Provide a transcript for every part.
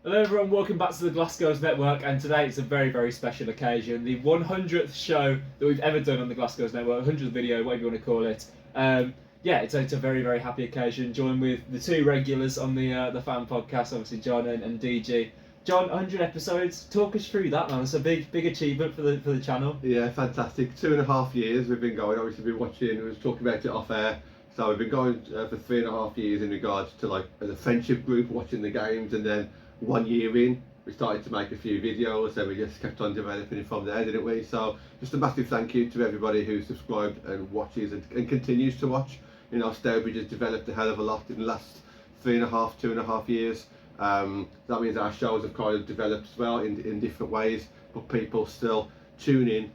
Hello everyone, welcome back to the Glassgirls Network, and today it's a very, very special occasion. The 100th show that we've ever done on the Glassgirls Network, 100th video, whatever you want to call it. It's a very, very happy occasion. Joined with the two regulars on the fan podcast, obviously Jon and DG. Jon, 100 episodes. Talk us through that, man. It's a big achievement for the channel. Yeah, fantastic. 2.5 years we've been going. Obviously, we've been watching. We was talking about it off air. So we've been going for 3.5 years in regards to like as a friendship group watching the games, and then 1 year in, we started to make a few videos, and we just kept on developing it from there, didn't we? So just a massive thank you to everybody who subscribed and watches and continues to watch. You know, Stourbridge has developed a hell of a lot in the last 2.5 years. That means our shows have kind of developed as well in different ways, but people still tune in,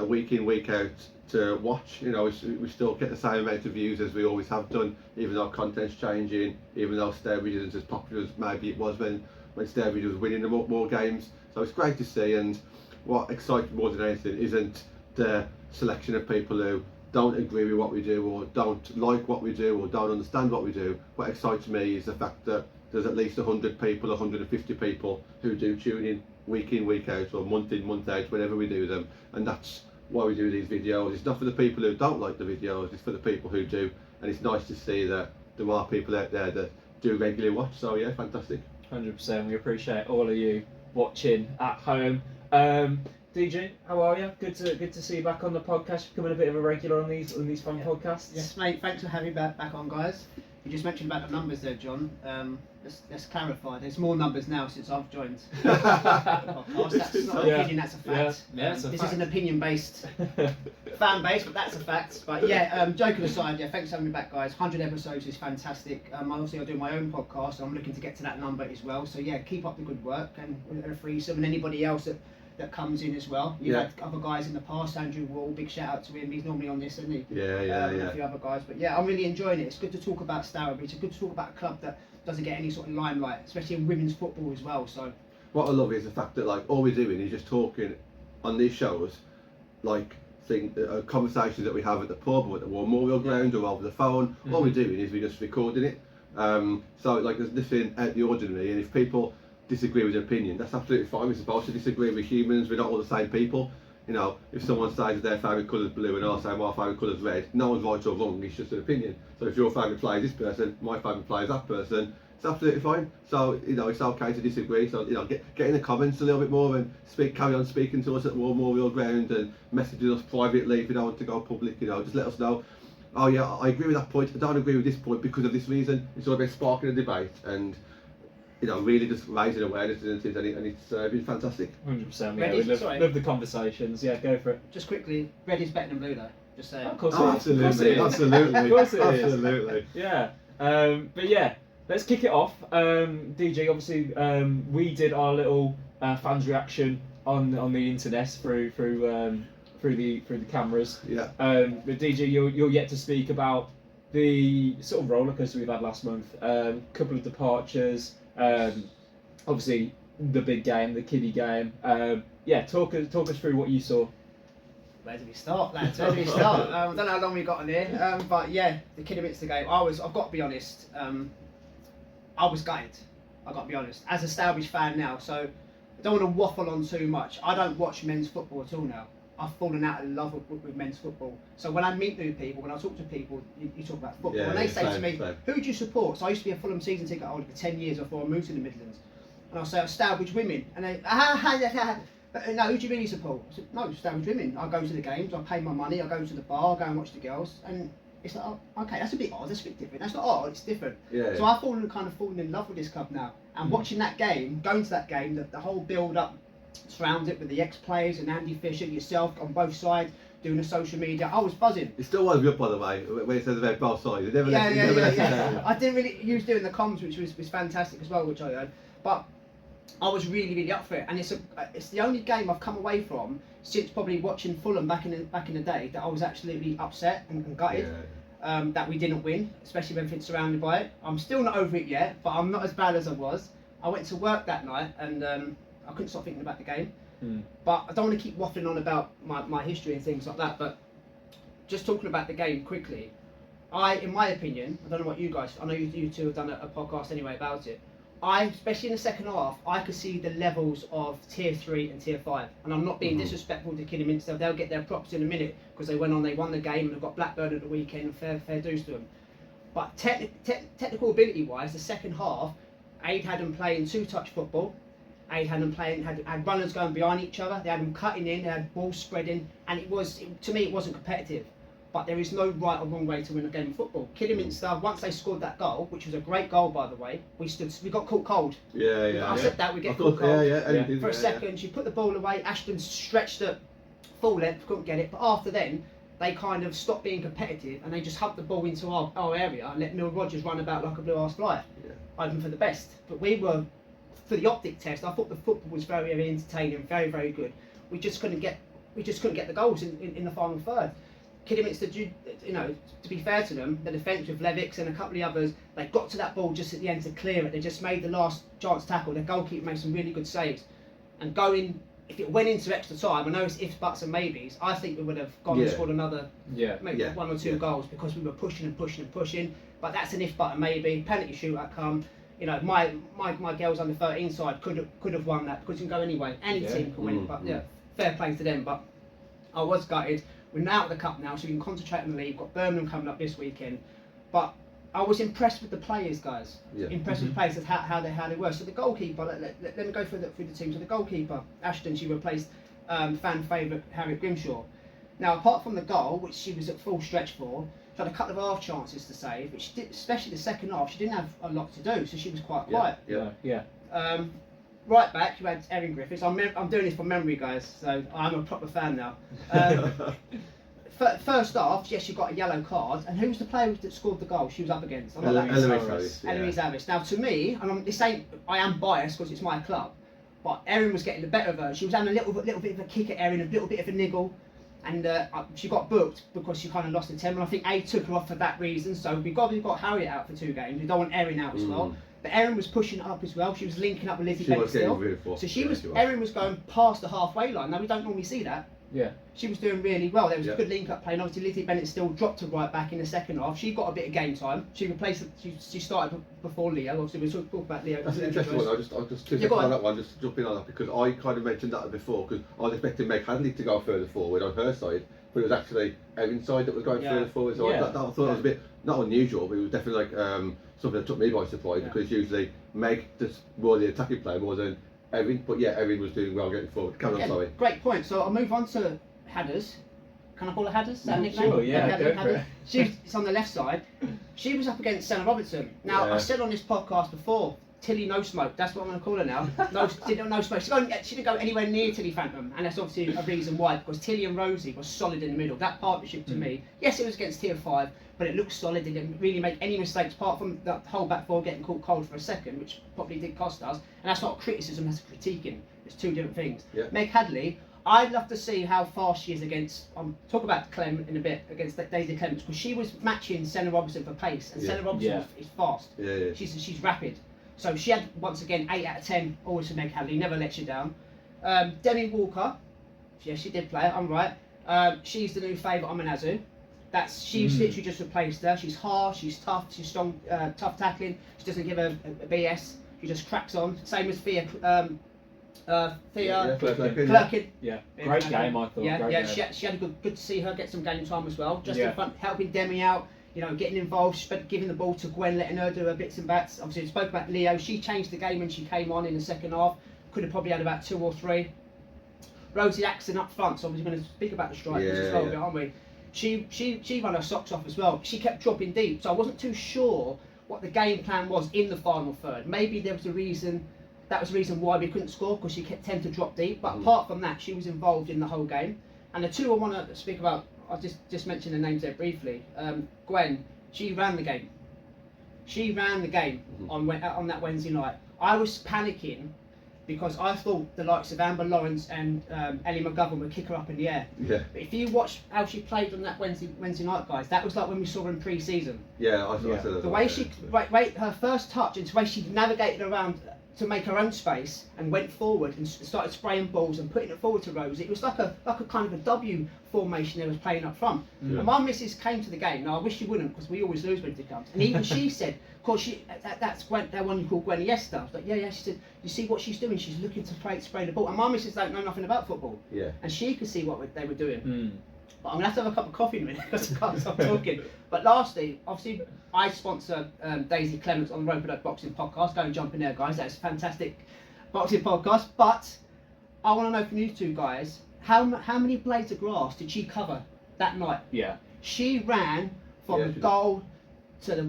week out to watch. You know, we still get the same amount of views as we always have done, even though content's changing, even though Stourbridge isn't as popular as maybe it was when Stourbridge was winning the more games. So it's great to see, and what excites me more than anything isn't the selection of people who don't agree with what we do, or don't like what we do, or don't understand what we do. What excites me is the fact that there's at least 100 people, 150 people who do tune in, week out, or month in, month out, whenever we do them. And that's why we do these videos. It's not for the people who don't like the videos, it's for the people who do. And it's nice to see that there are people out there that do regularly watch. So yeah, fantastic. 100%. We appreciate all of you watching at home. DG, how are you? Good to see you back on the podcast. Becoming a bit of a regular on these fun podcasts. Yes, mate. Thanks for having me back on, guys. You just mentioned about the numbers there, Jon. Let's clarify. There's more numbers now since I've joined the podcast. That's not an opinion, that's a fact. Yeah, this is an opinion-based, fan-based, but that's a fact. But yeah, joking aside, yeah, thanks for having me back, guys. 100 episodes is fantastic. Obviously, I do my own podcast, and I'm looking to get to that number as well. So yeah, keep up the good work, and a threesome, and anybody else that comes in as well. You've had other guys in the past, Andrew Wall, big shout out to him, he's normally on this, isn't he? Yeah. A few other guys, but yeah, I'm really enjoying it. It's good to talk about Stourbridge, it's good to talk about a club that doesn't get any sort of limelight, especially in women's football as well. So what I love is the fact that like all we're doing is just talking on these shows, like conversations that we have at the pub or at the War Memorial Ground or over the phone. All we're doing is we're just recording it. So like there's nothing out of the ordinary, and if people disagree with their opinion, that's absolutely fine. We're supposed to disagree with humans. We're not all the same people. You know, if someone says their favourite colour is blue and I say my favourite colour is red, no one's right or wrong, it's just an opinion. So if your favourite player is this person, my favourite player is that person, it's absolutely fine. So, you know, it's okay to disagree. So, you know, get in the comments a little bit more and carry on speaking to us at War Memorial Ground, and messaging us privately if you don't want to go public. You know, just let us know. Oh yeah, I agree with that point, I don't agree with this point because of this reason. It's all about sparking a debate and, you know, really just raising awareness, and it's been fantastic. 100%. Yeah, we love the conversations. Yeah, go for it. just quickly, red is better than blue though. Just saying. Of course Absolutely. Of course it is. Absolutely. Yeah. But yeah, let's kick it off. DG, obviously, we did our little fans reaction on the internet through the cameras. Yeah. But DG, you're yet to speak about the sort of roller coaster we've had last month. Couple of departures. Obviously, the big game, the kiddie game. Talk us through what you saw. Where do we start, lads? Where do we start? I don't know how long we got on here, but yeah, the Kiddie game. I've got to be honest, I was gutted. I've got to be honest. As a Stourbridge fan now, so I don't want to waffle on too much. I don't watch men's football at all now. I've fallen out of love with men's football. So when I meet new people, when I talk to people, you talk about football, and they say to me, who do you support? So I used to be a Fulham season ticket holder for 10 years before I moved to the Midlands. And I'll say, Stourbridge women. And they, no, who do you really support? I said, no, Stourbridge women. I go to the games, I pay my money, I go to the bar, I go and watch the girls. And it's like, oh, okay, that's a bit odd, that's a bit different. That's not odd, it's different. Yeah. So I've fallen in love with this club now. And watching that game, going to that game, the whole build-up, surround it with the ex-players and Andy Fisher, yourself on both sides, doing the social media. I was buzzing. It still winds me up, by the way, when it says about both sides. Yeah. I didn't really use doing the comms, which was fantastic as well, which I heard. But I was really up for it, and it's the only game I've come away from since probably watching Fulham back in the day that I was absolutely upset and gutted. That we didn't win, especially when it's surrounded by it. I'm still not over it yet, but I'm not as bad as I was. I went to work that night and I couldn't stop thinking about the game. But I don't want to keep waffling on about my history and things like that, but just talking about the game quickly, in my opinion, I don't know what you guys, I know you two have done a podcast anyway about it, especially in the second half, I could see the levels of tier 3 and tier 5. And I'm not being disrespectful to Kidderminster. They'll get their props in a minute because they won the game and they've got Blackburn at the weekend. Fair dues to them. But technical ability-wise, the second half, Aid had them playing two-touch football. Aid had them playing, had runners going behind each other. They had them cutting in. They had balls spreading, and to me, it wasn't competitive. But there is no right or wrong way to win a game of football. Kidderminster, once they scored that goal, which was a great goal by the way, we got caught cold. I said that we get caught cold. Yeah. For a second, she put the ball away. Ashton stretched it full length, couldn't get it. But after then, they kind of stopped being competitive and they just humped the ball into our area and let Neil Rogers run about like a blue-ass fly, hoping for the best. But we were, for the optic test, I thought the football was very, very entertaining, very, very good. We just couldn't get the goals in the final third. Kidderminster, you know, to be fair to them, the defence with Levix and a couple of others, they got to that ball just at the end to clear it. They just made the last chance tackle. The goalkeeper made some really good saves. And if it went into extra time, I know it's ifs, buts and maybes, I think we would have gone and scored another maybe one or two goals because we were pushing and pushing and pushing. But that's an if, but and maybe. Penalty shootout come. You know, my girls under 13 side could have won that because you can go anyway. Any team can win it, but fair play to them. But I was gutted. We're out of the cup now, so we can concentrate on the league. We've got Birmingham coming up this weekend. But I was impressed with the players, guys. Impressed with the players, how they were. So the goalkeeper, let me go through the team. So the goalkeeper, Ashton, she replaced fan favourite Harriet Grimshaw. Now, apart from the goal, which she was at full stretch for, she had a couple of half chances to save, but she did, especially the second half, she didn't have a lot to do, so she was quite quiet. Right back, you had Erin Griffiths. I'm doing this from memory, guys, so I'm a proper fan now. First off, yes, she got a yellow card, and who was the player that scored the goal she was up against? Eloise Harris. Now, to me, and I am biased because it's my club, but Erin was getting the better of her. She was having a little bit of a kick at Erin, a little bit of a niggle, and she got booked because she kind of lost the temper. And I think A took her off for that reason. So we've got Harriet out for 2 games. We don't want Erin out as well. But Erin was pushing it up as well. She was linking up with Lizzie Bennett still. So Erin was going past the halfway line. Now we don't normally see that. Yeah. She was doing really well. There was a good link-up play, and obviously Lizzie Bennett still dropped to right back in the second half. She got a bit of game time. She replaced. She started before Leo. Obviously, we'll talk about Leo. That's an interesting one. I'll just on that one, just jump in on that because I kind of mentioned that before because I was expecting Meg Hadley to go further forward on her side, but it was actually Erin's side that was going further forward. So I thought it was a bit not unusual, but it was definitely like something that took me by surprise because usually Meg does more the attacking play more than Erin. But yeah, Erin was doing well getting forward. Come on, sorry. Great point. So I'll move on to Hadders. Can I call her Hadders? Is that a nickname? Sure, yeah, go for it. She's on the left side. She was up against Senna Robertson. Now, I said on this podcast before, Tilly No Smoke, that's what I'm going to call her now. No Smoke. She didn't go anywhere near Tilly Phantom, and that's obviously a reason why, because Tilly and Rosie were solid in the middle. That partnership to me, yes, it was against Tier 5, but it looked solid. It didn't really make any mistakes, apart from the whole back four getting caught cold for a second, which probably did cost us. And that's not criticism, that's critiquing. It's two different things. Yeah. Meg Hadley, I'd love to see how fast she is against. Talk about Clem in a bit against Daisy Clements because she was matching Senna Robertson for pace, and Senna Robertson is fast. Yeah. She's rapid. So she had once again 8 out of 10 always for Meg Hadley. Never lets you down. Demi Walker, yes, she did play it. I'm right. She's the new favourite on Manazu. She's literally just replaced her. She's hard. She's tough. She's strong. Tough tackling. She doesn't give a BS. She just cracks on. Same as Thea. Clerkin. Yeah, great game, I thought. Game. She had good to see her get some game time as well. Just in front, helping Demi out, getting involved, giving the ball to Gwen, letting her do her bits and bats. Obviously, we spoke about Leo. She changed the game when she came on in the second half. Could have probably had about 2 or 3. Rosie Axon up front, so obviously going to speak about the strikers as well, aren't we? She ran her socks off as well. She kept dropping deep, so I wasn't too sure what the game plan was in the final third. Maybe there was a reason. That was the reason why we couldn't score, because she tended to drop deep. But apart from that, she was involved in the whole game. And the two I want to speak about, I'll just mention the names there briefly. Gwen, she ran the game. She ran the game on that Wednesday night. I was panicking because I thought the likes of Amber Lawrence and Ellie McGovern would kick her up in the air. Yeah. But if you watch how she played on that Wednesday night, guys, that was like when we saw her in pre-season. Yeah, I saw that. The way her first touch and the way she navigated around to make her own space and went forward and started spraying balls and putting it forward to Rose. It was like a kind of a W formation they was playing up front. Yeah. And my missus came to the game. Now I wish she wouldn't, because we always lose when it comes. And even she said, of course, that's Gwen, that one you call Gwen Iniesta. I was like, yeah. She said, you see what she's doing? She's looking to spray the ball. And my missus don't know nothing about football. Yeah. And she could see what they were doing. Mm. But I'm gonna have to have a cup of coffee in a minute because I can't stop talking. But lastly, obviously, I sponsor Daisy Clements on the Rope Boxing Podcast. Go and jump in there, guys. That's a fantastic boxing podcast. But I want to know from you two guys, how many blades of grass did she cover that night? Yeah. She ran from Yeah, the she goal to the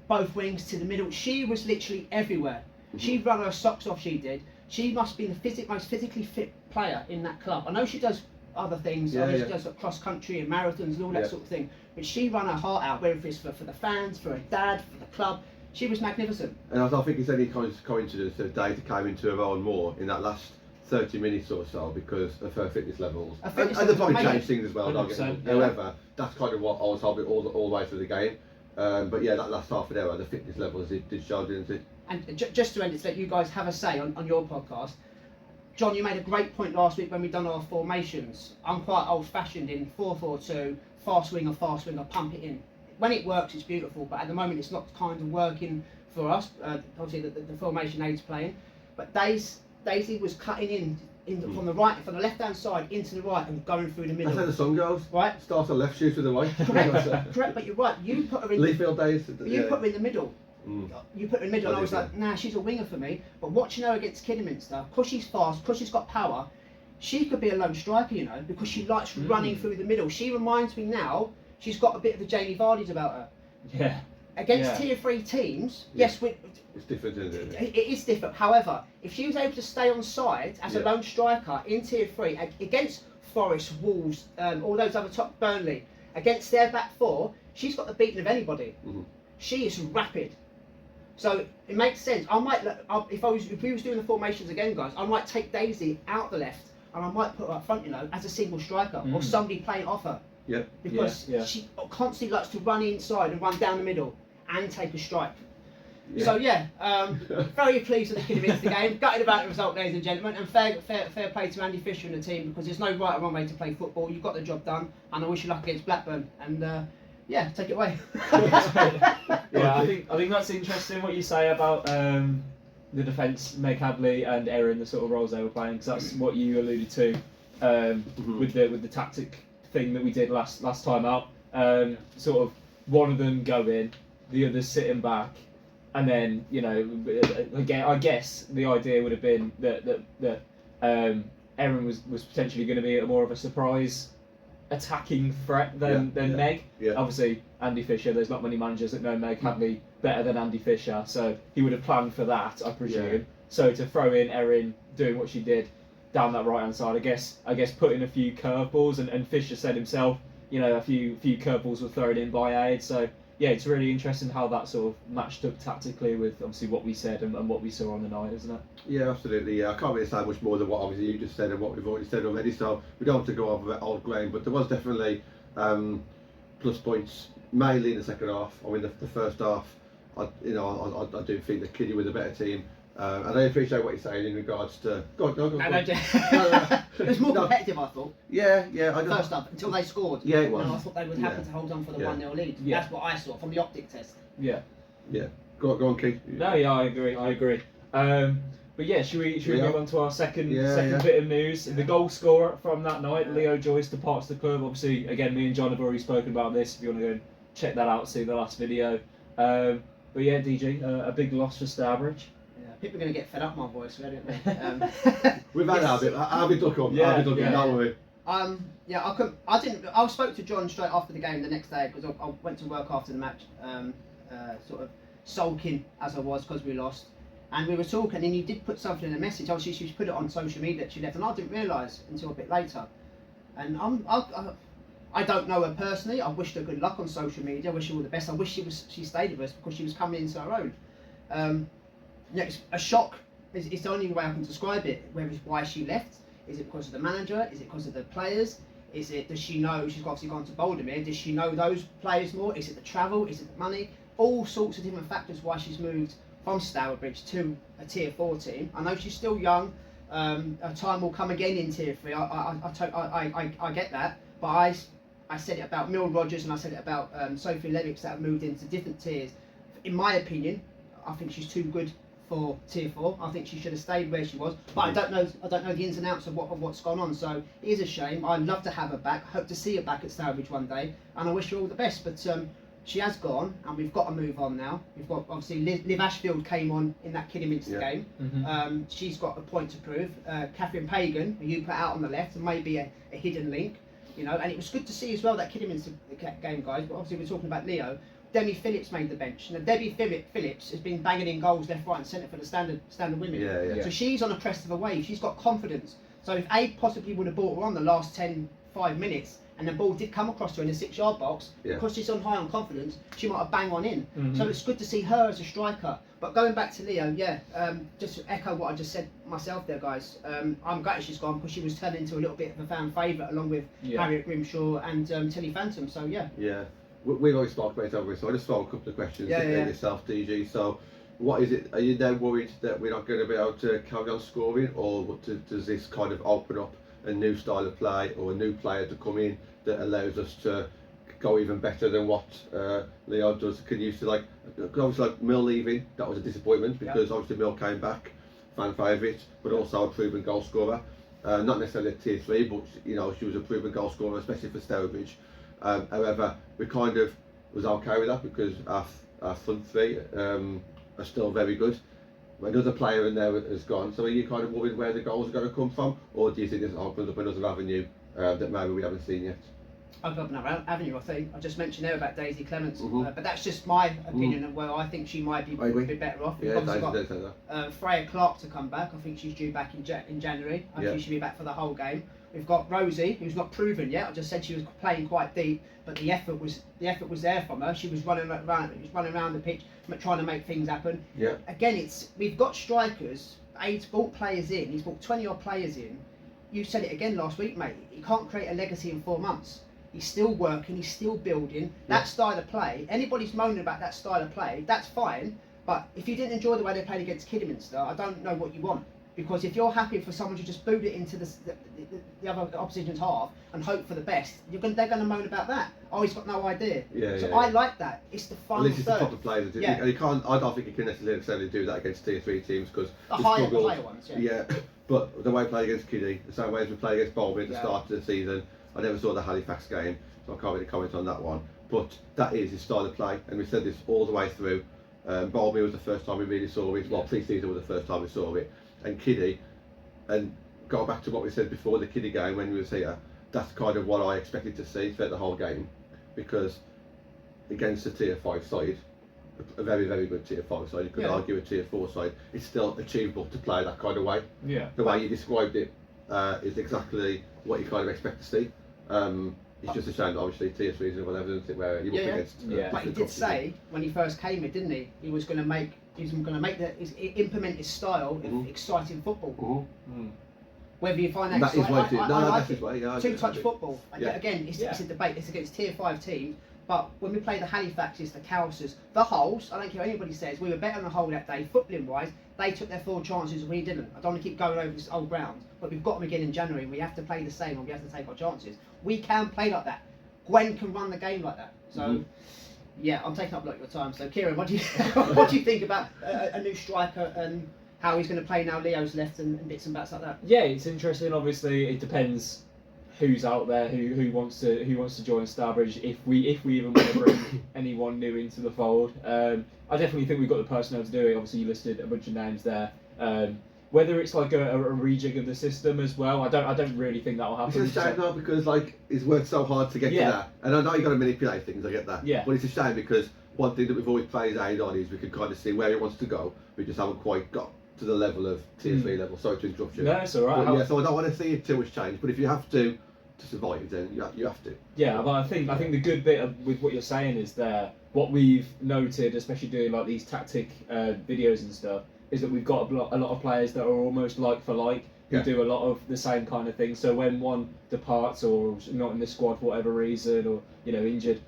both wings to the middle. She was literally everywhere. She ran her socks off. She did. She must be the most physically fit player in that club. I know she does other things. Yeah, I mean, yeah. she does like cross country and marathons and all that Yeah. sort of thing. But she ran her heart out, whether it's for the fans, for her dad, for the club. She was magnificent. And I don't think it's any coincidence that Data came into her own more in that last 30 minutes or so because of her fitness levels. Her fitness And they probably levels are changed things as well. Don't get me wrong. 100%, yeah. However, that's kind of what I was hoping all the way through the game. But yeah, that last half an hour, the fitness levels did show, didn't it? And just to end it, to let you guys have a say on your podcast. John, you made a great point last week when we done our formations. I'm quite old-fashioned in 4-4-2, fast winger, pump it in. When it works, it's beautiful, but at the moment it's not kind of working for us. Obviously, the formation Aid's playing, but Daisy was cutting from the left-hand side into the right and going through the middle. That's how the sun goes. Right. Starts on left, shoots to the right. Correct, but you're right. You put her in. Leafield days. You put her in the middle. Mm. You put her in the middle, and I was like, nah, she's a winger for me. But watching her against Kidderminster, because she's fast, because she's got power, she could be a lone striker, you know, because she likes running through the middle. She reminds me now, she's got a bit of the Jamie Vardy's about her. Yeah. Against Yeah. tier 3 teams, Yeah. yes, It's different, isn't it? it is different. However, if she was able to stay on side as a Yeah. lone striker in tier 3 against Forest, Wolves, all those other top Burnley, against their back four, she's got the beating of anybody. Mhm. She is rapid. So it makes sense. I might, if we was doing the formations again, guys, I might take Daisy out the left and I might put her up front, you know, as a single striker or somebody playing off her. Yeah. Because Yeah. she constantly likes to run inside and run down the middle and take a strike. Yeah. So yeah, very pleased with the Kidderminster game. Gutted about the result, ladies and gentlemen, and fair play to Andy Fisher and the team because there's no right or wrong way to play football. You've got the job done, and I wish you luck against Blackburn. And yeah, take it away. Yeah, I think that's interesting what you say about the defence, Meg Hadley and Erin, the sort of roles they were playing, because that's what you alluded to with the tactic thing that we did last time out. Sort of one of them go in, the others sitting back, and then again, I guess the idea would have been that Erin was potentially going to be more of a surprise attacking threat than Meg. Yeah. Obviously, Andy Fisher, there's not many managers that know Meg Hadley better than Andy Fisher, so he would have planned for that, I presume. Yeah. So to throw in Erin doing what she did down that right hand side, I guess putting a few curveballs, and Fisher said himself, a few curveballs were thrown in by Aid. So yeah, it's really interesting how that sort of matched up tactically with obviously what we said and what we saw on the night, isn't it? Yeah, absolutely. Yeah, I can't really say much more than what obviously you just said and what we've already said already. So we don't have to go over old ground, but there was definitely plus points mainly in the second half. I mean, the first half, I do think that Kiddie was a better team. And I appreciate what you're saying in regards to. Go on. It was more competitive, I thought. Yeah. First up, until they scored. Yeah, it was. And I thought they would happen to hold on for the 1-0 lead. Yeah. That's what I saw from the optic test. Yeah. Go on, Keith. No, yeah, I agree. But yeah, should we move on to our second bit of news? The goal scorer from that night, Leo Joyce, departs the club. Obviously, again, me and John have already spoken about this. If you want to go and check that out, see the last video. But yeah, DG, a big loss for Stourbridge. People are going to get fed up my voice, aren't they? We've had I'll be duck up. Don't worry. I spoke to John straight after the game the next day because I went to work after the match, sort of sulking as I was because we lost. And we were talking, and you did put something in a message. Obviously, she put it on social media that she left, and I didn't realise until a bit later. And I don't know her personally. I wished her good luck on social media. I wish her all the best. I wish she stayed with us because she was coming into her own. It's a shock. It's the only way I can describe it. Why she left? Is it because of the manager? Is it because of the players? Does she know she's obviously gone to Bouldermere? Does she know those players more? Is it the travel? Is it the money? All sorts of different factors why she's moved from Stourbridge to a Tier 4 team. I know she's still young. A time will come again in Tier 3. I get that, but I said it about Mill Rogers and I said it about Sophie Levix that have moved into different tiers. In my opinion, I think she's too good for Tier 4. I think she should have stayed where she was, but I don't know the ins and outs of what's gone on. So it is a shame. I'd love to have her back. Hope to see her back at Stourbridge one day, and I wish her all the best. But she has gone, and we've got to move on now. We've got obviously Liv Ashfield came on in that Kidderminster game. Mm-hmm. She's got a point to prove. Catherine Pagan, who you put out on the left, and maybe a hidden link. You know, and it was good to see as well that Kidderminster game, guys. But obviously we're talking about Leo. Demi Phillips made the bench. Now Debbie Phillips has been banging in goals left, right, and centre for the standard women. Yeah. So she's on a crest of a wave. She's got confidence. So if A possibly would have brought her on the last 5 minutes, and the ball did come across her in the 6-yard box, because she's on high on confidence, she might have banged on in. Mm-hmm. So it's good to see her as a striker. But going back to Leo, just to echo what I just said myself there, guys. I'm gutted she's gone because she was turned into a little bit of a fan favourite along with Harriet Grimshaw and Tilly Phantom. So yeah. We've always spoke about it, haven't we? So I just throw a couple of questions at yourself, DG. So, what is it? Are you now worried that we're not going to be able to carry on scoring, or does this kind of open up a new style of play or a new player to come in that allows us to go even better than what Leo does? Can you see, like, obviously, like Mill leaving, that was a disappointment because obviously Mill came back, fan favourite, but also a proven goal scorer. Not necessarily at Tier 3, but you know, she was a proven goal scorer, especially for Stourbridge. However, we kind of was okay with that because our front three are still very good. Another player in there has gone, so are you kind of worried where the goals are going to come from, or do you think this opens up another avenue that maybe we haven't seen yet? Open up another avenue, I think. I just mentioned there about Daisy Clements, but that's just my opinion of where I think she might be a bit better off. We've obviously got Freya Clark to come back. I think she's due back in January. I think she'll be back for the whole game. We've got Rosie, who's not proven yet. I just said she was playing quite deep, but the effort was there from her. She was running around the pitch, trying to make things happen. Yeah. Again, we've got strikers. He's brought players in. He's brought 20-odd players in. You said it again last week, mate. He can't create a legacy in 4 months. He's still working. He's still building. That style of play. Anybody's moaning about that style of play, that's fine. But if you didn't enjoy the way they played against Kidderminster, I don't know what you want. Because if you're happy for someone to just boot it into the other opposition's half and hope for the best, they're going to moan about that. Oh, he's got no idea. I like that. It's the final At least it's the proper players. And you can't. I don't think you can necessarily do that against Tier 3 teams because the higher player ones. But the way we played against Kiddie, the same way as we played against Bolby at the start of the season. I never saw the Halifax game, so I can't really comment on that one. But that is his style of play, and we said this all the way through. Bolby was the first time we really saw it. Well, pre-season was the first time we saw it. And Kiddie, and go back to what we said before the Kiddie game when we was here, that's kind of what I expected to see throughout the whole game, because against a Tier 5 side, a very, very good Tier 5 side, you could argue a Tier 4 side, it's still achievable to play that kind of way. The way you described it is exactly what you kind of expect to see. It's just a shame that obviously Tier 3s and whatever, isn't it, where you're up against. But he did say when he first came here, didn't he? He was going to implement his style of exciting football. Whether you find that exciting, I like it. Two-touch football. Again, it's a debate. It's against Tier 5 teams. But when we play the Halifaxes, the Cowsers, the Hulls, I don't care what anybody says, we were better on the whole that day, footballing-wise. They took their 4 chances and we didn't. I don't want to keep going over this old ground, but we've got them again in January. We have to play the same and we have to take our chances. We can play like that. Gwen can run the game like that. So, I'm taking up a lot of your time. So, Kieran, what do you think about a new striker and how he's going to play now Leo's left and bits and bats like that? Yeah, it's interesting. Obviously, it depends who's out there, who wants to join Stourbridge. If we even want to bring anyone new into the fold, I definitely think we've got the personnel to do it. Obviously, you listed a bunch of names there. Whether it's like a rejig of the system as well, I don't really think that'll happen. It's a shame though, because like it's worked so hard to get to that, and I know you got to manipulate things. I get that. But it's a shame because one thing that we've always praised Aid on is we can kind of see where he wants to go. We just haven't quite got to the level of Tier 3 level. Sorry to interrupt you. No, it's all right. But, so I don't want to see too much change. But if you have to survive, then you have to. Yeah, but I think the good bit with what you're saying is what we've noted, especially doing like these tactic videos and stuff, is that we've got a lot of players that are almost like for like, who do a lot of the same kind of thing. So when one departs or is not in the squad for whatever reason, or injured,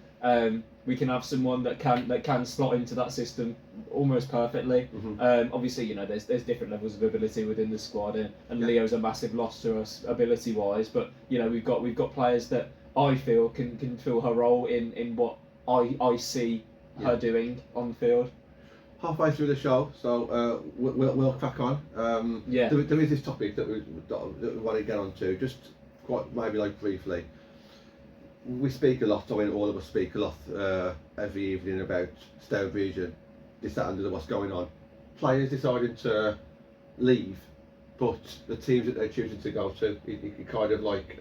we can have someone that can slot into that system almost perfectly. Obviously, you know, there's different levels of ability within the squad, and Leo's a massive loss to us ability wise. But you know, we've got players that I feel can fill her role in what I see her doing on the field. Halfway through the show, so we'll crack on. There is this topic that we want to get onto, just quite maybe like briefly. We speak a lot, I mean all of us speak a lot every evening about Stourbridge and this, that and what's going on. Players deciding to leave, but the teams that they're choosing to go to, it kind of like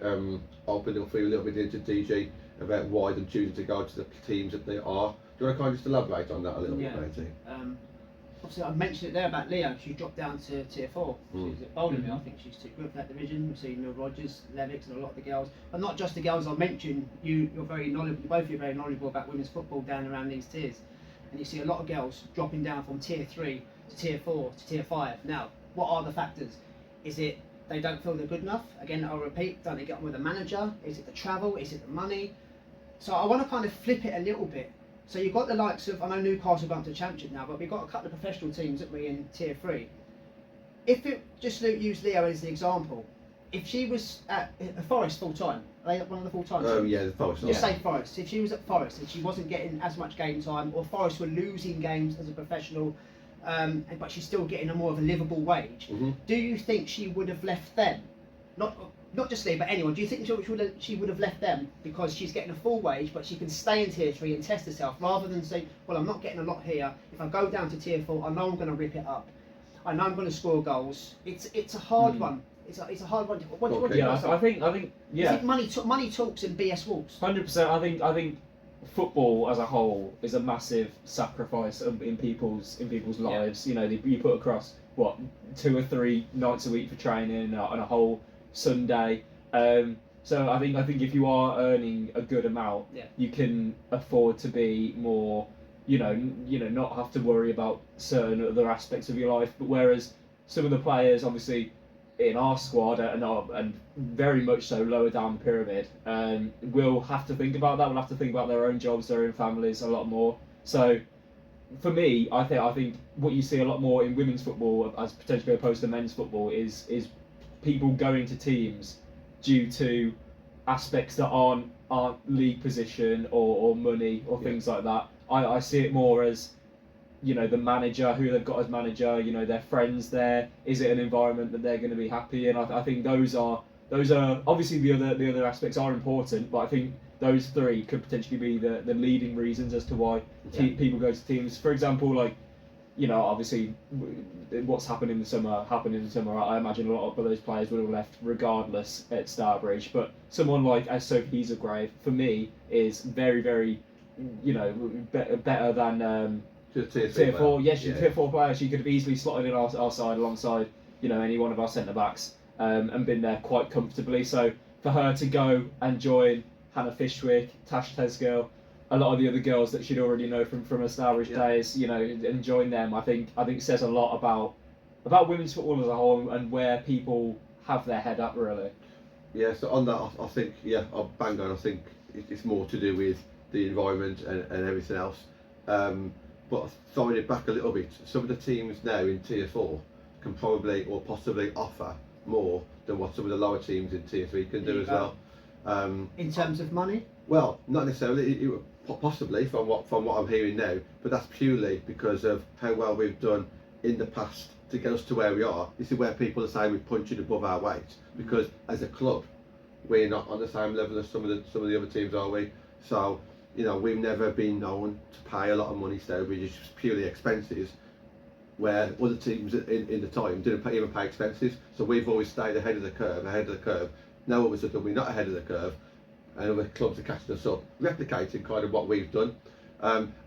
opened up for you a little bit into DG about why they're choosing to go to the teams that they are. Do you want to kind of just elaborate on that a little bit, matey? Obviously, I mentioned it there about Leo. She dropped down to tier 4. She's at Bouldermill. I think she's too good for that division. We've seen Neil Rogers, Levix, and a lot of the girls. But not just the girls I mentioned. You're very knowledgeable. Both of you are very knowledgeable about women's football down around these tiers. And you see a lot of girls dropping down from tier 3 to tier 4 to tier 5. Now, what are the factors? Is it they don't feel they're good enough? Again, I'll repeat. Don't they get on with the manager? Is it the travel? Is it the money? So I want to kind of flip it a little bit. So you've got the likes of, I know Newcastle going to Championship now, but we've got a couple of professional teams that we're in tier 3. If it, just use Leo as the example, if she was at Forest full time, are they one of the full time teams? Yeah, the Forest. Just say Forest. If she was at Forest and she wasn't getting as much game time, or Forest were losing games as a professional, but she's still getting a more of a livable wage, do you think she would have left them? Not just Lee, but anyone. Do you think she would have left them because she's getting a full wage, but she can stay in tier 3 and test herself, rather than say, well, I'm not getting a lot here. If I go down to tier 4, I know I'm going to rip it up. I know I'm going to score goals. It's a hard one. It's a hard one. What do you guys think? I think yeah. Money talks and BS walks. 100%. I think football as a whole is a massive sacrifice in people's lives. You know, you put across what 2 or 3 nights a week for training and a whole Sunday. So I think if you are earning a good amount, you can afford to be more, you know, not have to worry about certain other aspects of your life. But whereas some of the players, obviously, in our squad and very much so lower down the pyramid, will have to think about that. Will have to think about their own jobs, their own families a lot more. So for me, I think what you see a lot more in women's football, as potentially opposed to men's football, is people going to teams due to aspects that aren't league position or money or things like that. I see it more as, you know, the manager, who they've got as manager, you know, their friends there. Is it an environment that they're going to be happy in? I think those are obviously the other aspects are important, but I think those 3 could potentially be the leading reasons as to why people go to teams. For example, like, you know, obviously what's happened in the summer. I imagine a lot of those players would have left regardless at Stourbridge. But someone like Sophie Heasergrave, for me, is very, very, you know, better than tier 4. Yes, she's a tier 4 player. She could have easily slotted in our side alongside, you know, any one of our centre backs, and been there quite comfortably. So for her to go and join Hannah Fishwick, Tash Tesgirl, a lot of the other girls that she'd already know from her Stourbridge days, you know, and join them, I think says a lot about women's football as a whole and where people have their head up, really. Yeah, so on that, I think, I'll bang on. I think it's more to do with the environment and everything else. But throwing it back a little bit, some of the teams now in tier 4 can probably or possibly offer more than what some of the lower teams in tier 3 can do as well. In terms of money? Well, not necessarily. Possibly from what I'm hearing now, but that's purely because of how well we've done in the past to get us to where we are. This is where people are saying we're punching above our weight, because as a club we're not on the same level as some of the other teams, are we? So, you know, we've never been known to pay a lot of money. Stourbridge is just purely expenses, where other teams in the time didn't even pay expenses. So we've always stayed ahead of the curve. Now all of a sudden we're not ahead of the curve, and other clubs are catching us up, replicating kind of what we've done.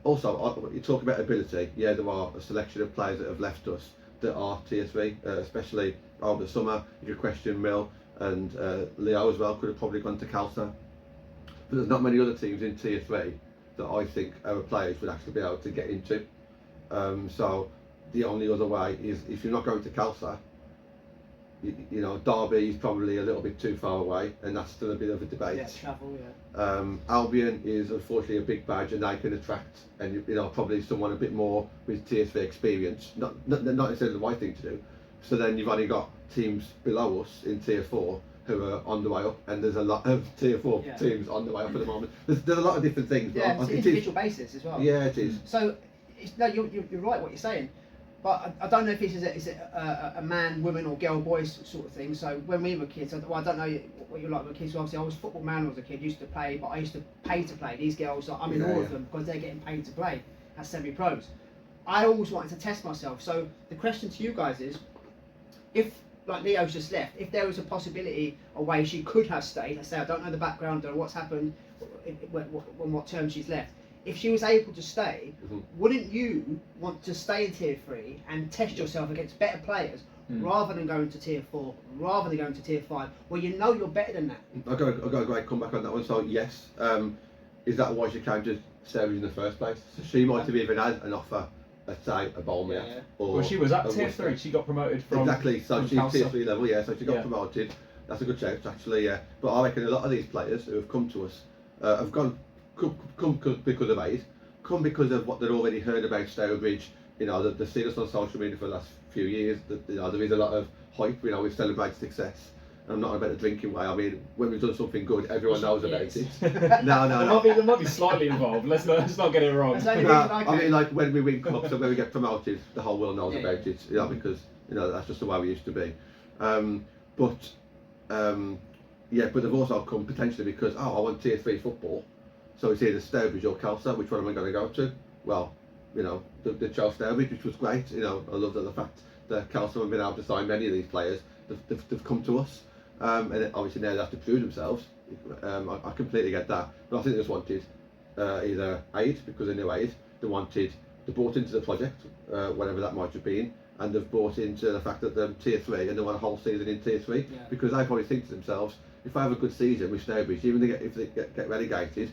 Also, you talk about ability. Yeah, there are a selection of players that have left us that are tier 3, especially over the summer. If you question Mill and Leo as well, could have probably gone to Calsa. But there's not many other teams in tier 3 that I think our players would actually be able to get into. So the only other way is, if you're not going to Calsa, you know, Derby is probably a little bit too far away, and that's still a bit of a debate. Yeah, travel, yeah. Albion is unfortunately a big badge, and they can attract, and you know, probably someone a bit more with tier 3 experience. Not necessarily the right thing to do. So then you've only got teams below us in tier 4 who are on the way up, and there's a lot of tier 4 teams on the way up at the moment. There's a lot of different things. But Yeah, it's an individual basis as well. Yeah, it is. So, no, you're right what you're saying, but I don't know if this is a man, woman, or girl, boy sort of thing. So when we were kids, I don't know what you like when we were kids. So obviously, I was a football man when I was a kid, used to play, but I used to pay to play. These girls, I'm in all of them because they're getting paid to play as semi-pros. I always wanted to test myself. So the question to you guys is, if, like Leo's just left, if there was a possibility, a way she could have stayed, let's say I don't know the background or what's happened, on what term she's left, if she was able to stay, wouldn't you want to stay in tier 3 and test yourself against better players rather than going to tier 4, rather than going to tier 5, where you know you're better than that? I've got a great comeback on that one. So yes, is that why she came to Sterbridge in the first place? So she might have even had an offer, let's say a Bolmere, or well, she was at a tier Worcester. 3. She got promoted from Exactly. So from she's Calcer. tier 3 level, yeah. So she got promoted. That's a good shout, actually, yeah. But I reckon a lot of these players who have come to us have come because of aid, come because of what they'd already heard about Stourbridge. You know, they've seen us on social media for the last few years. You know, there is a lot of hype. You know, we've celebrated success. And I'm not about the drinking way. I mean, when we've done something good, everyone knows about it. No. There might be slightly involved. Let's not get it wrong. I mean, like when we win cups and when we get promoted, the whole world knows about it. You know, because you know that's just the way we used to be. But they've also come potentially because I want tier 3 football. So it's either Stourbridge or Calcer. Which one am I going to go to? Well, you know, the chose Stourbridge, which was great. You know, I love the fact that Calcer have been able to sign many of these players. They've come to us, and obviously now they have to prove themselves. I completely get that, but I think they just wanted either aid because they knew aid. They bought into the project, whatever that might have been, and they've bought into the fact that they're tier 3 and they want a whole season in tier 3 because they probably think to themselves, if I have a good season with Stourbridge, even if they get relegated,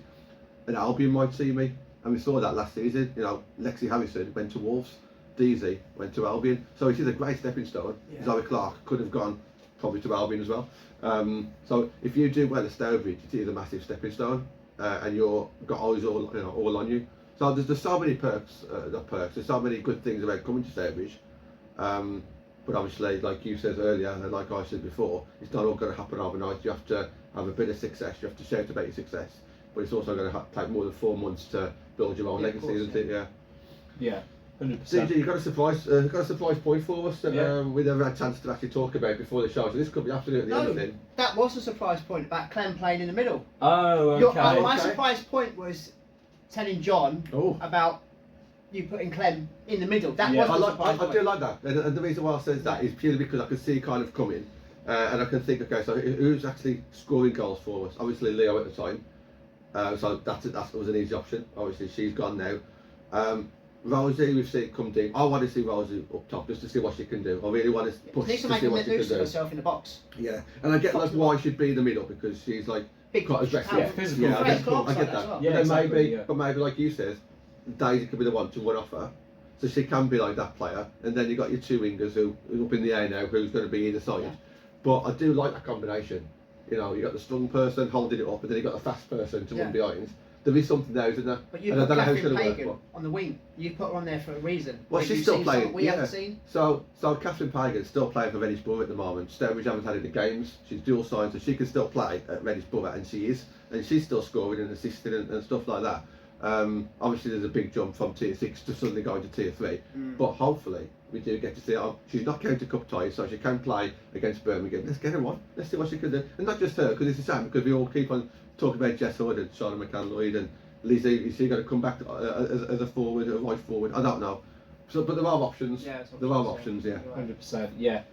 an Albion might see me, and we saw that last season. You know, Lexi Harrison went to Wolves, DZ went to Albion, so it is a great stepping stone. Zoe Clark could have gone probably to Albion as well. So if you do well at Stourbridge, it is a massive stepping stone, and you're got eyes all on you. So there's so many perks, there's so many good things about coming to Stourbridge. But obviously, like you said earlier, and like I said before, it's not all going to happen overnight. You have to have a bit of success. You have to shout about your success. But it's also going to take more than 4 months to build your own legacy, isn't it? Yeah, 100%. DG, you got a surprise point for us that we never had a chance to actually talk about before the show. So this could be absolutely anything. That was a surprise point about Clem playing in the middle. Oh, okay. My surprise point was telling John about you putting Clem in the middle. That was the surprise point. I do like that, and the reason why I said that is purely because I can see it kind of coming, and I can think, okay, so who's actually scoring goals for us? Obviously Leo at the time. So that was an easy option. Obviously she's gone now. Rosie, we've seen come deep. I want to see Rosie up top just to see what she can do. I really want to push to see what she can do. Herself in the box. Yeah, and I get like why she'd be in the middle because she's like quite aggressive. Physical. Yeah, I get that. Well. Yeah, but maybe like you said, Daisy could be the one to run off her, so she can be like that player. And then you got your 2 wingers who are up in the air now, who's going to be either side. But I do like that combination. You know, you got the strong person holding it up, and then you got the fast person to run behind. There is something there, isn't there? But you put Catherine Pagan on the wing. You put her on there for a reason. Well, she's still playing. We haven't seen. So Catherine Pagan's still playing for Venice Borough at the moment. Stourbridge haven't had any games. She's dual signed, so she can still play at Venice Borough, and she is, and she's still scoring and assisting and stuff like that. Obviously, there's a big jump from tier 6 to suddenly going to tier 3, but hopefully we do get to see her. She's not county cup tied, so she can play against Birmingham. Let's get her on. Let's see what she can do, and not just her, because it's the same. Because we all keep on talking about Jess Hood and Charlotte McCann-Lloyd and Lizzie. Is she going to come back as a forward, a right forward? I don't know. So, but there are options. Yeah, there are options. Yeah. 100%. Yeah.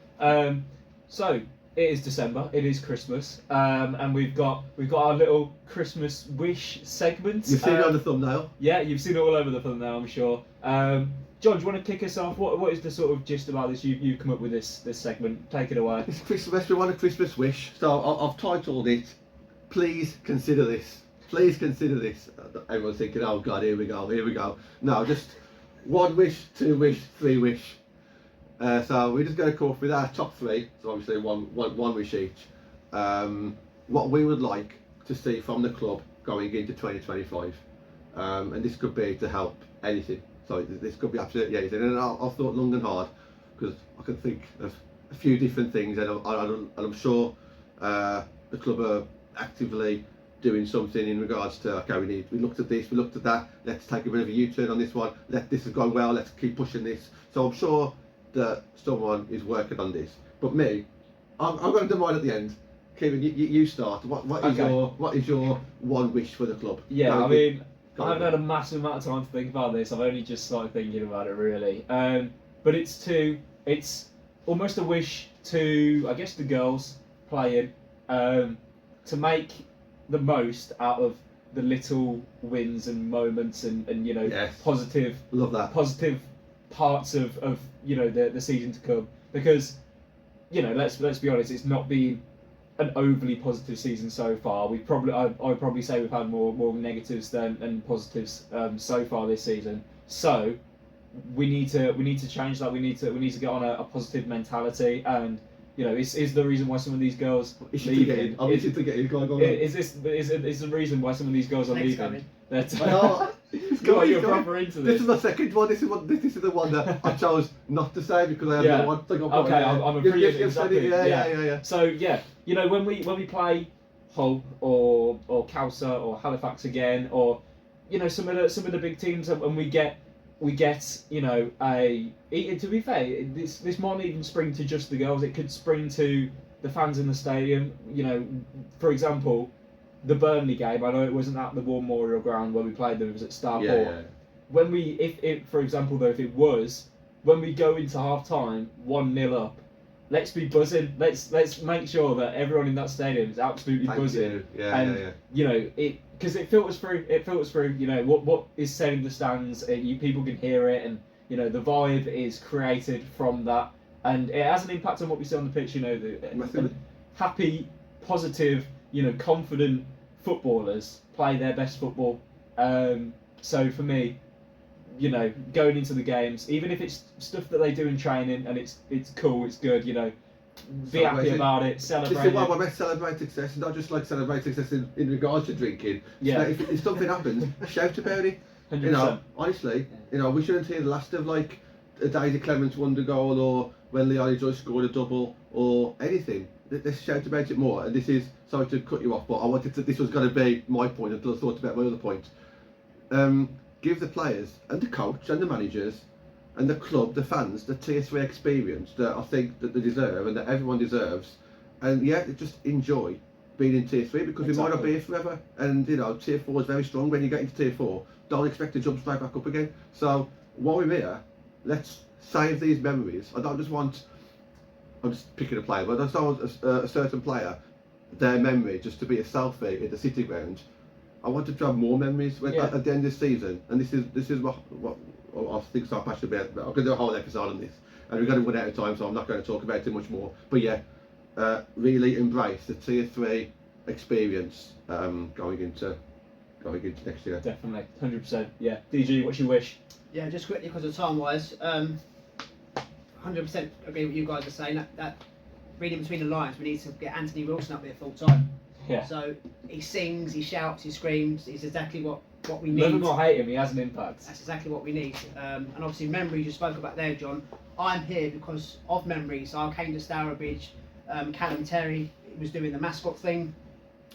So it is December. It is Christmas, and we've got our little Christmas wish segment. You've seen it on the thumbnail. Yeah, you've seen it all over the thumbnail, I'm sure. John, do you want to kick us off? What is the sort of gist about this? You've come up with this segment. Take it away. It's Christmas. We want a Christmas wish. So I've titled it, "Please consider this." Please consider this. Everyone's thinking, "Oh God, here we go, here we go." No, just 1 wish, 2 wish, 3 wish. So we're just going to go with our top three. So obviously one wish each. What we would like to see from the club going into 2025, and this could be to help anything. So this could be absolutely anything. And I've thought long and hard because I can think of a few different things, and I'm sure the club are actively doing something in regards to, okay, we looked at this, we looked at that, let's take a bit of a U-turn on this one, this has gone well, let's keep pushing this. So I'm sure that someone is working on this. But me, I'm going to do mine at the end. Kieran, you start. What is your one wish for the club? Yeah, I mean, I haven't had a massive amount of time to think about this. I've only just started thinking about it really. But it's almost a wish to, I guess, the girls playing, to make the most out of the little wins and moments and you know, yes. positive parts of you know the season to come, because you know let's be honest, it's not been an overly positive season so far. I'd probably say we've had more negatives than positives so far this season. So we need to change that. We need to get on a positive mentality, and you know, is the reason why some of these girls is the reason why some of these girls are leaving. You're proper into this. This is the second one. This is the one that I chose not to say because I have one thing. Okay, I'm agreeing exactly. Yeah. So yeah, you know, when we play Hull or Calsa or Halifax again, or you know some of the big teams, and we get you know to be fair, this might not even spring to just the girls. It could spring to the fans in the stadium. You know, for example, the Burnley game. I know it wasn't at the War Memorial Ground where we played them. It was at Starport. Yeah. When if for example though, if it was when we go into half time 1-0 up, let's be buzzing. Let's make sure that everyone in that stadium is absolutely buzzing. You know it. Because it filters through. You know what is said in the stands. People can hear it, and you know the vibe is created from that, and it has an impact on what we see on the pitch. You know, the happy, positive, you know, confident footballers play their best football. So for me, you know, going into the games, even if it's stuff that they do in training and it's cool, it's good. You know, be happy about it, celebrate. This is why I celebrate success, not just like celebrate success in regards to drinking. Yeah. So if something happens, shout about it. 100%. You know, honestly, you know, we shouldn't hear the last of like Daisy Clements won the goal, or when Leonie Joyce scored a double, or anything. Let's shout about it more. And this is, sorry to cut you off, but this was going to be my point until I thought about my other point. Give the players and the coach and the managers and the club, the fans, the Tier 3 experience that I think that they deserve and that everyone deserves. And yeah, just enjoy being in Tier 3 because we might not be here forever. And you know, Tier 4 is very strong. When you get into Tier 4, don't expect to jump straight back up again. So while we're here, let's save these memories. I don't just want, I'm just picking a player, but I just don't want a certain player, their memory just to be a selfie at the City Ground. I want to have more memories at the end of the season. And this is what I think so passionate about. I could do a whole episode on this, and we're going to run out of time, so I'm not going to talk about it too much more. But yeah, really embrace the Tier 3 experience going into next year. Definitely, 100%. Yeah, DG, what's your wish? Yeah, just quickly because of time wise, 100% agree with you guys are saying that reading between the lines, we need to get Anthony Wilson up there full time. Yeah. So he sings, he shouts, he screams. He's exactly what we need. Love him or hate him, he has an impact. That's exactly what we need. And obviously memories you spoke about there, John. I'm here because of memories. I came to Stourbridge. Callum Terry was doing the mascot thing.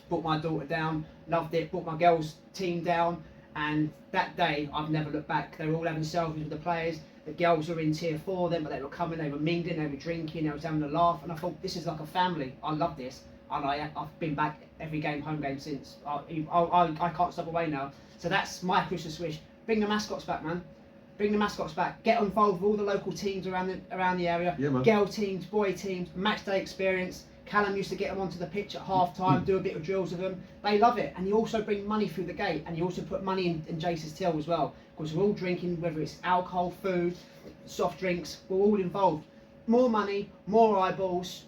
Brought my daughter down, loved it. Brought my girls team down, and that day I've never looked back. They were all having selfies with the players. The girls were in Tier 4 then, but they were coming, they were mingling, they were drinking, they were having a laugh, and I thought this is like a family. I love this. And I've been back every home game since. I can't stop away now. So that's my Christmas wish. Bring the mascots back, man. Bring the mascots back. Get involved with all the local teams around the area. Yeah, man. Girl teams, boy teams, match day experience. Callum used to get them onto the pitch at half time, do a bit of drills with them. They love it. And you also bring money through the gate, and you also put money in Jace's till as well. Because we're all drinking, whether it's alcohol, food, soft drinks, we're all involved. More money, more eyeballs.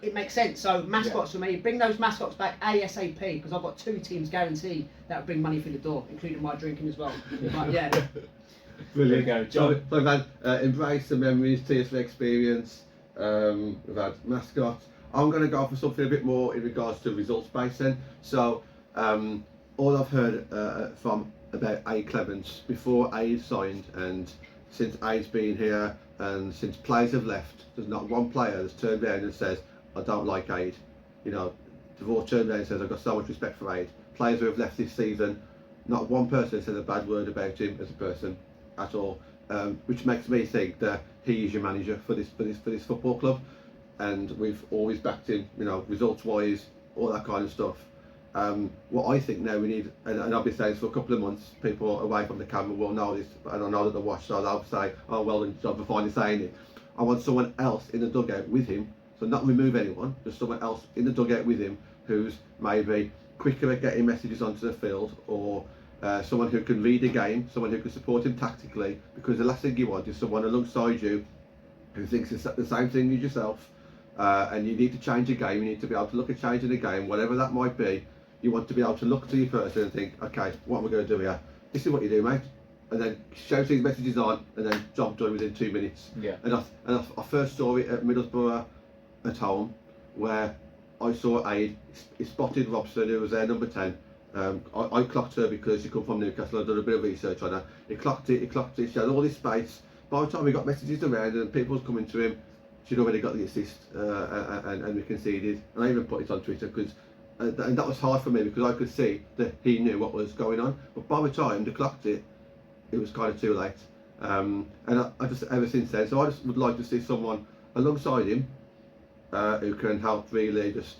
It makes sense. So mascots for me, bring those mascots back ASAP, because I've got 2 teams guaranteed that will bring money through the door, including my drinking as well. But yeah. Brilliant. There you go, John. So we've had Embrace the Memories, Tears for Experience, we've had Mascots. I'm going to go for something a bit more in regards to results based then. So all I've heard from about Aid Clements before Aid signed, and since Aid's been here and since players have left, there's not one player that's turned around and says, I don't like Aid. You know, they've all turned around and says, I've got so much respect for Aid. Players who have left this season, not one person said a bad word about him as a person at all, which makes me think that he is your manager for this football club, and we've always backed him, you know, results wise, all that kind of stuff. What I think now we need, and I've been saying this for a couple of months, people away from the camera will know this, and I know that they watch, so they'll say, oh well done job for finally saying it. I want someone else in the dugout with him, so not remove anyone, just someone else in the dugout with him who's maybe quicker at getting messages onto the field, or someone who can read the game, someone who can support him tactically, because the last thing you want is someone alongside you who thinks the same thing as yourself, and you need to change a game, you need to be able to look at changing the game, whatever that might be. You want to be able to look to your person and think, okay, what am I going to do here? This is what you do, mate. And then shout these messages on, and then job done within 2 minutes. Yeah. And I first saw it at Middlesbrough at home, where I saw Aid, he spotted Robson, who was there, number 10. I clocked her because she come from Newcastle. I've done a bit of research on her. He clocked it, she had all this space. By the time we got messages around and people was coming to him, she'd already got the assist, and we conceded. And I even put it on Twitter, because and that was hard for me, because I could see that he knew what was going on. But by the time they clocked it, it was kind of too late. And I just, ever since then, so I just would like to see someone alongside him who can help really just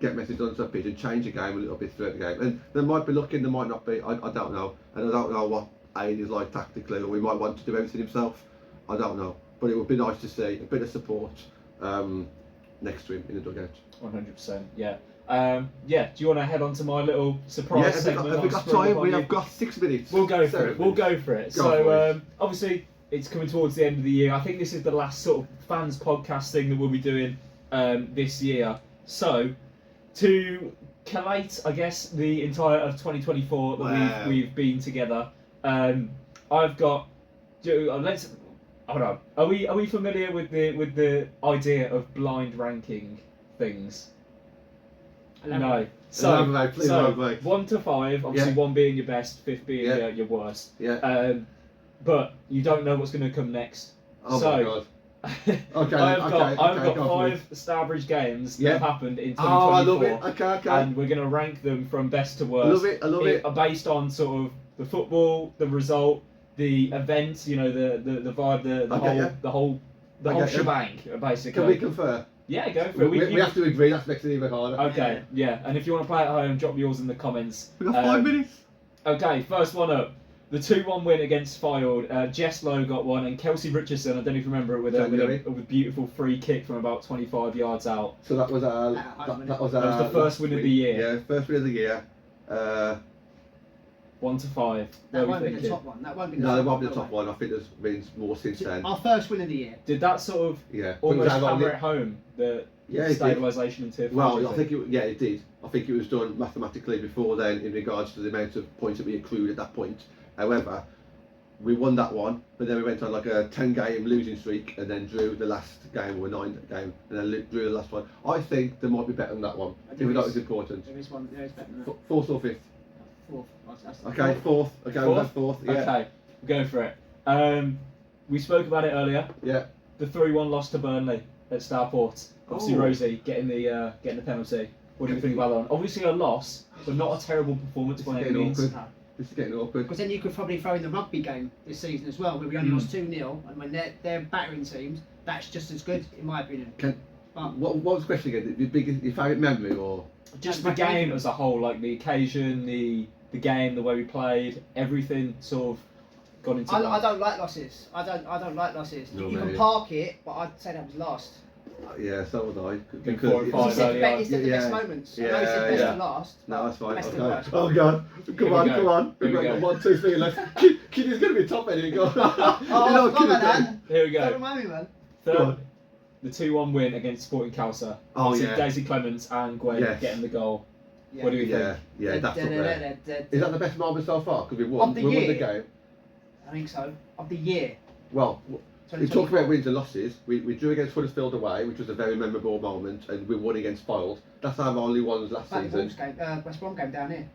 get messages onto the pitch and change the game a little bit throughout the game. And they might be looking, they might not be, I don't know. And I don't know what Aid is like tactically, or we might want to do everything himself. I don't know. But it would be nice to see a bit of support next to him in the dugout. 100%, yeah. Yeah, do you want to head on to my little surprise segment? Have we got time? We have got 6 minutes. We'll go for it. We'll go for it. So, obviously, it's coming towards the end of the year. I think this is the last sort of fans podcast thing that we'll be doing this year. So, to collate, I guess, the entire of 2024 that we've been together, I've got. Let's hold on. Are we familiar with the idea of blind ranking things? No. So 1 to 5, obviously 1 being your best, 5th being your worst. Yeah. But you don't know what's going to come next. Oh so, my god. Okay. I've got 5 Starbridge games that have happened in 2024. Oh, I love it. Okay. And we're going to rank them from best to worst. I love it. Based on sort of the football, the result, the event, you know, the vibe, the whole shebang, basically. Can we confer? Yeah, go for it. We have to agree, that makes it even harder. Okay, yeah. And if you want to play at home, drop yours in the comments. We've got 5 minutes. Okay, first one up. The 2-1 win against Fylde. Jess Lowe got one, and Kelsey Richardson, I don't know if you remember it, with a beautiful free kick from about 25 yards out. So that was the first win of the year. Yeah, first win of the year. 1 to 5. That won't be the top one. That won't be the no, top it won't be one. the top one. I think there's been more since then. Our first win of the year. Did that sort of almost hammer it home, the stabilisation in tier 4? Well, I think it did. I think it was done mathematically before then in regards to the amount of points that we accrued at that point. However, we won that one, but then we went on like a 10-game losing streak and then drew the last game, or 9-game, and then drew the last one. I think there might be better than that one, even though it's important. There is one. There is better than that. 4th or 5th? 4th. Okay, 4th. Okay, we'll have 4th. Yeah. Okay, go for it. We spoke about it earlier. Yeah. The 3-1 loss to Burnley at Starport. Obviously, Rosie getting the penalty. What do you think about that one? Obviously a loss, but not a terrible performance by any means. This is getting awkward. Because then you could probably throw in the rugby game this season as well, where we only lost 2-0, and when they're battering teams, that's just as good, in my opinion. What was the question again? Your favourite memory, or just the game as a whole, like the occasion, the game, the way we played, everything sort of got into. I don't like losses. I don't like losses. No, you can park it, but I'd say that was last. Yeah, so would I. Because 4 and 5 it's the best moments. I know it's the best to last. No, that's fine. Best to Okay. last. Oh god, come on. We've got 1, 2, 3 left. Kiddy's going to be top end. Go. Here we go. Don't remind me, man. Third, the 2-1 win against Sporting Kausa. Daisy Clements and Gwen getting the goal. Yeah. What do we think? Yeah, that's up there. Is that the best moment so far? Because we won the game. I think so. of the year. Well, we 2024. talk about wins and losses. We drew against Huddersfield away, which was a very memorable moment, and we won against Foyles. That's our only ones last Like the season. Wolves game, West Brom game down here.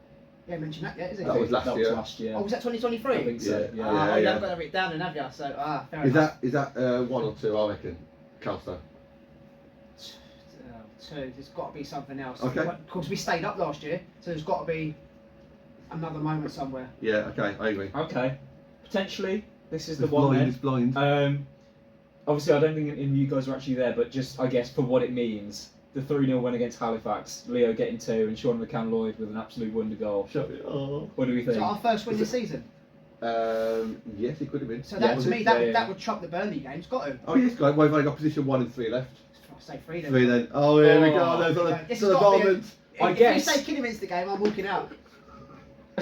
You haven't mentioned that yet, is it? That was last year. last year. Oh, was that 2023? I think so. Yeah. Yeah. Yeah. You haven't got that written down then, have you? So, fair Is enough. that one or two? I reckon. Calster. Two. There's got to be something else. Okay. Of course, we stayed up last year, so there's got to be another moment somewhere. Yeah. Okay. I agree. Okay. Potentially, this is the It's one. blind. Then. It's blind. Obviously, I don't think any of you guys were actually there, but just I guess for what it means, the 3-0 win against Halifax, Leo getting 2, and Sean McCann-Lloyd with an absolute wonder goal. Oh. What do we think? So our first win this season. Yes, it could have been. So that was to it? me, Yeah. that would trump the Burnley game. It's got to. Oh yes, guys. We've only got position 1 and 3 left. I'll say 3 then. 3 then. Oh, here we go. Oh, Those are This the has got to be a- moments. I If guess- you say Kieran wins the game, I'm walking out. I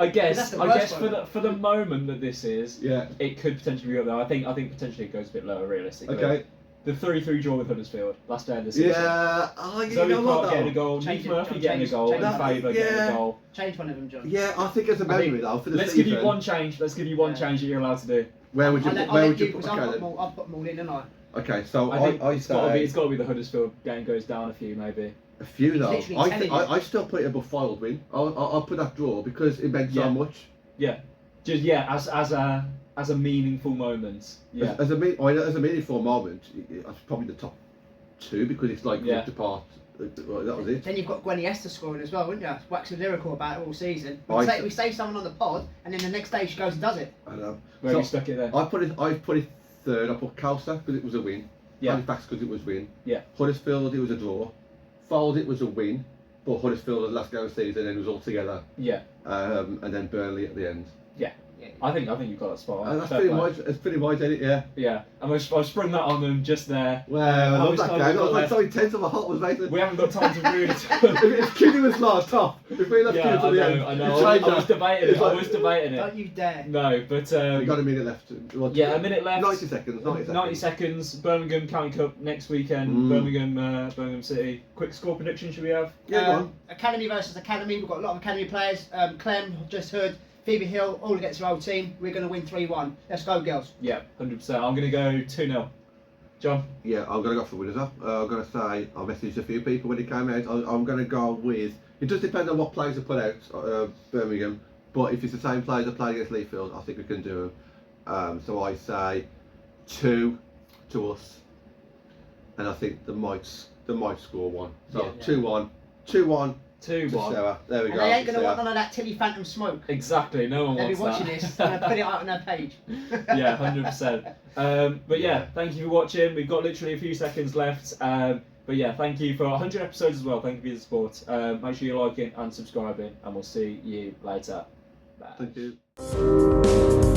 That's guess the worst for one. the moment that this is, Yeah. it could potentially be up there. I think potentially it goes a bit lower realistically. Okay. The 3-3 draw with Huddersfield last day of the season. Yeah. Oh, you Zoe know what Clark getting a though? goal, Change Nick it, Murphy John, getting a change- goal, change and that. Faber getting Yeah. a goal. Change one of them, John. Yeah, I think as a I think- memory though for the Let's season. give you one change. Let's give you one Yeah. change that you're allowed to do. Where would you? Where would you put? Because Okay, I've then. put them all in, didn't I? Okay, so I think I it's got to be say the Huddersfield game goes down a few maybe. a few though. He's literally I telling you. I still put it above Foyles win. I'll put that draw because it meant Yeah. so much. Just as a meaningful moment. Yeah. As a meaningful moment, it's probably the top 2 because it's like Yeah. ripped apart. Well, that was it. Then you've got Gwenny Esther scoring as well, wouldn't you? Waxing lyrical about it all season. I- We say someone on the pod, and then the next day she goes and does it. I know. Where So- you stuck it there. I put it third. I put Calster because it was a win. Yeah. Halifax because it was a win. Yeah. Huddersfield it was a draw. Foyles it was a win, but Huddersfield was last game of the season and it was all together. Yeah. And then Burnley at the end. I think you've got that spot on. That's Fair pretty play. much. It's pretty much it. Yeah. Yeah. And I've sprung that on them just there. Well, I How love much that time game. we That got was like left? so intense of a hot was making. We haven't got time to really. If Kieran was last, tough. If we left Yeah, Kieran I to the know. end, I you know. change I was that. debating It's it. I like- was debating it. Don't you dare. No, but You got a minute left. Well, yeah, a minute left. 90 seconds. 90 seconds. 90 seconds. Birmingham County Cup next weekend. Birmingham City. Quick score prediction should we have? Yeah, go on. Academy versus Academy. We've got a lot of Academy players. Clem, just heard. Phoebe Hill, all against her old team. We're going to win 3-1. Let's go, girls. Yeah, 100%. I'm going to go 2-0. John? Yeah, I'm going to go for winners up. I'm going to say, I messaged a few people when it came out. I'm going to go with, it does depend on what players are put out, Birmingham, but if it's the same players that play against Leafield, I think we can do them. So I say 2 to us, and I think they might score 1. So Yeah. 2-1. 2-1 to 2-1. Sarah. There we And go. they ain't going to Sarah. want none of that Tilly Phantom smoke. Exactly, no one They'll be wants watching that. this and put it out on their page. Yeah, 100%. But yeah, thank you for watching. We've got literally a few seconds left. But yeah, thank you for 100 episodes as well. Thank you for your support. Make sure you're liking and subscribing, and we'll see you later. Bye. Thank you.